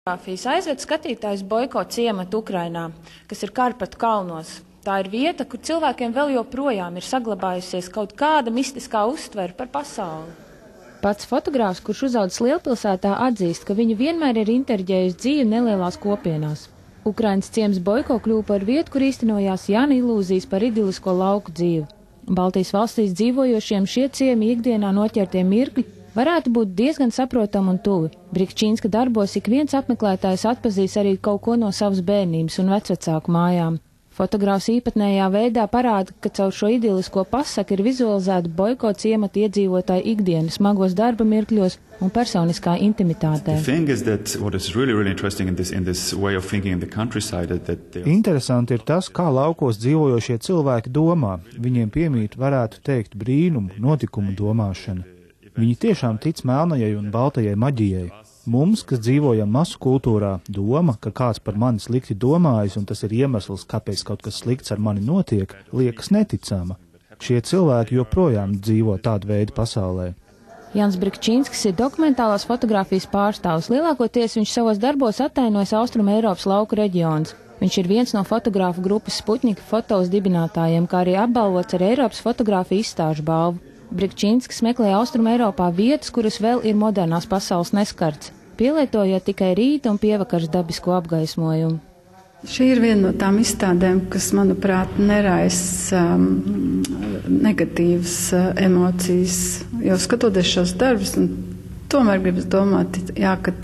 Aizved skatītājs Boiko ciematu Ukrainā, kas ir Karpatu kalnos. Tā ir vieta, kur cilvēkiem vēl joprojām ir saglabājusies kaut kāda mistiskā uztvere par pasauli. Pats fotogrāfs, kurš uzaudzis lielpilsētā, atzīst, ka viņu vienmēr ir interģējusi dzīve nelielās kopienās. Ukrainas ciems Boiko kļuva par vietu, kur īstenojās Jāna ilūzijas par idilisko lauku dzīvi. Baltijas valstīs dzīvojošiem šie ciemi ikdienā noķertie mirkļi varētu būt diezgan saprotami un tuvi. Brikčīnska darbos ik viens apmeklētājs atpazīs arī kaut ko no savas bērnības un vecvecāku mājām. Fotogrāfs īpatnējā veidā parāda, ka caur šo idilisko pasaku ir vizualizēta Boiko ciemata iedzīvotāju ikdienas smagos darba mirkļos un personiskā intimitātē. Interesanti ir tas, kā laukos dzīvojošie cilvēki domā. Viņiem piemīt, varētu teikt, brīnumu, notikumu domāšana. Viņi tiešām tic melnajai un baltajai maģijai. Mums, kas dzīvojam masu kultūrā, doma, ka kāds par mani slikti domājas un tas ir iemesls, kāpēc kaut kas slikts ar mani notiek, liekas neticama. Šie cilvēki joprojām dzīvo tādu veidu pasaulē. Jānis Brikčīnskis ir dokumentālās fotogrāfijas pārstāvs. Lielākoties viņš savos darbos attainojas Austruma Eiropas lauku reģionus. Viņš ir viens no fotogrāfu grupas Sputņika fotos dibinātājiem, kā arī apbalvots ar Eiropas fotogrāfiju izstāžu balvu. Brikčīnskis meklē Austruma Eiropā vietas, kuras vēl ir modernās pasaules neskarts, pielietojot tikai rīta un pievakars dabisko apgaismojumu. Šī ir viena no tām izstādēm, kas, manuprāt, neraisa negatīvas emocijas, jo skatoties šos darbus, tomēr gribas domāt, jā, ka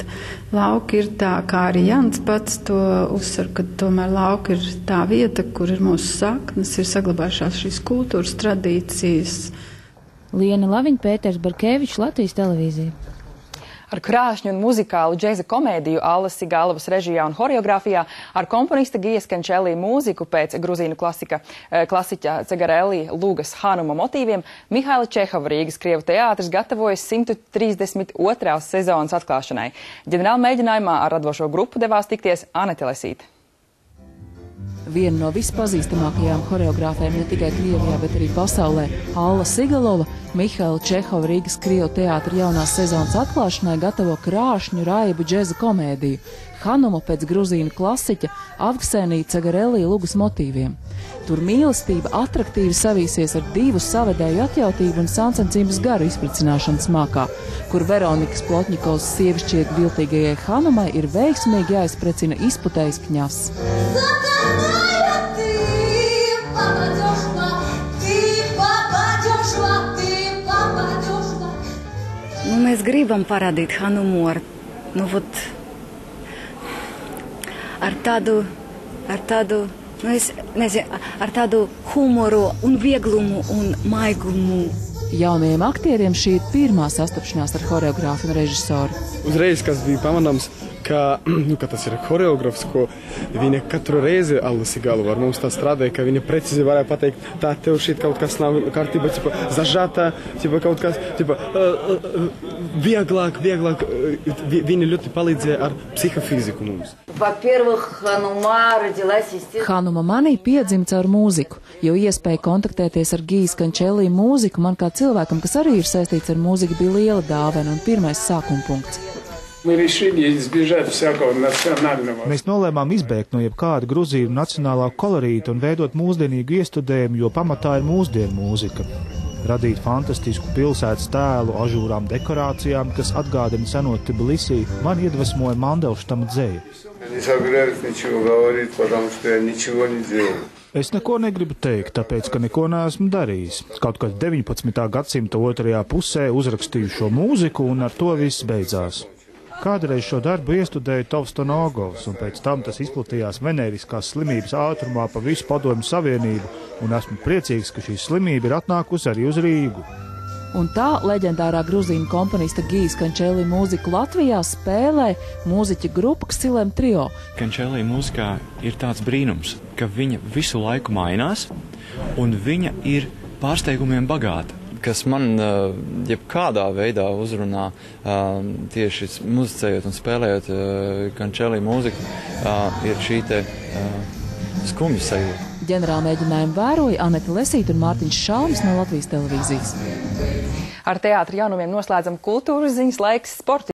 lauki ir tā, kā arī Jans pats to uzsver, ka tomēr lauki ir tā vieta, kur ir mūsu saknes, ir saglabājušās šīs kultūras tradīcijas. Liena Laviņa, Pēters Barkevičs, Latvijas televīzija. Ar krāšņu un muzikālu džēza komēdiju Allas Sigālovas režijā un horeogrāfijā, ar komponista Gijas Kančēlī mūziku pēc gruzīnu klasiķa Cegarelī Lūgas Hanuma motīviem, Mihaila Čehova Rīgas Krievu teātris gatavojas 132. sezonas atklāšanai. Ģenerāla mēģinājumā ar radošo grupu devās tikties Anete Lesīte. Viena no vispazīstamākajām horeogrāfēm ne tikai Krievijā, bet arī pasaulē, Alla Sigalova, Mihaila Čehova Rīgas Krievu teātra jaunās sezonas atklāšanai gatavo krāšņu raibu džeza komēdiju Hanuma pēc gruzīnu klasiķa Avksenī Cegarelī Lūgas motīviem. Tur mīlestība atraktīvi savīsies ar divu savedēju atjautību un sāncensības garu izplicināšanas mākā, kur Veronikas Plotņikovas sievišķiet viltīgajai Hanumai ir veiksmīgi jāizprecina izputējs kņas. Mēs gribam parādīt Hanumu ar tādu humoru un vieglumu un maigumu. Jaunajiem aktieriem šī ir pirmā sastapšanās ar horeogrāfu un režisoru. Uzreiz, kas bija pamanāms, ka tas ir horeogrāfs, ko viņa katru reizi Alla Sigalova ar mums tā strādāja, ka viņa precīzi varēja pateikt, tā tev šeit kaut kas nav kārtībā, zažātā, kaut kas, vieglāk, viņa ļoti palīdzēja ar psihofiziku mums. Hanuma manī piedzima caur mūziku, jo iespēja kontaktēties ar Gijas Kančēlī mūziku man kā cilvēkam, kas arī ir saistīts ar mūziku, bija liela dāvana un pirmais sākuma punkts. Mēs nolēmām izbēgt no jebkāda gruzīnu nacionālā kolorīta un veidot mūsdienīgu iestudējumu, jo pamatā ir mūsdienu mūzika. Radīt fantastisku pilsētas tēlu, ažūrām dekorācijām, kas atgādina seno Tbilisī, man iedvesmoja Mandelštama dzeja. Es neko negribu teikt, tāpēc, ka neko neesmu darījis. Kaut kad 19. gadsimta otrajā pusē uzrakstīju šo mūziku un ar to viss beidzās. Kādreiz šo darbu iestudēja Tovstonogovs, un pēc tam tas izplatījās venēriskās slimības ātrumā pa visu Padomju Savienību, un esmu priecīgs, ka šī slimība ir atnākusi arī uz Rīgu. Un tā leģendārā gruzīnu komponista Gijas Kančēlī mūziku Latvijā spēlē mūziķa grupa Ksilem trio. Kančēlī mūzikā ir tāds brīnums, ka viņa visu laiku mainās, un viņa ir pārsteigumiem bagāta. Kas man jebkādā veidā uzrunā tieši muzicējot un spēlējot Kančēlī mūziku, ir šī te skumja sajūta. Ģenerāla mēģinājumu vēroja Anete Lesīte un Mārtiņš Šalms no Latvijas televīzijas. Ar teātra jaunumiem noslēdzam kultūras ziņas, laiks sporta.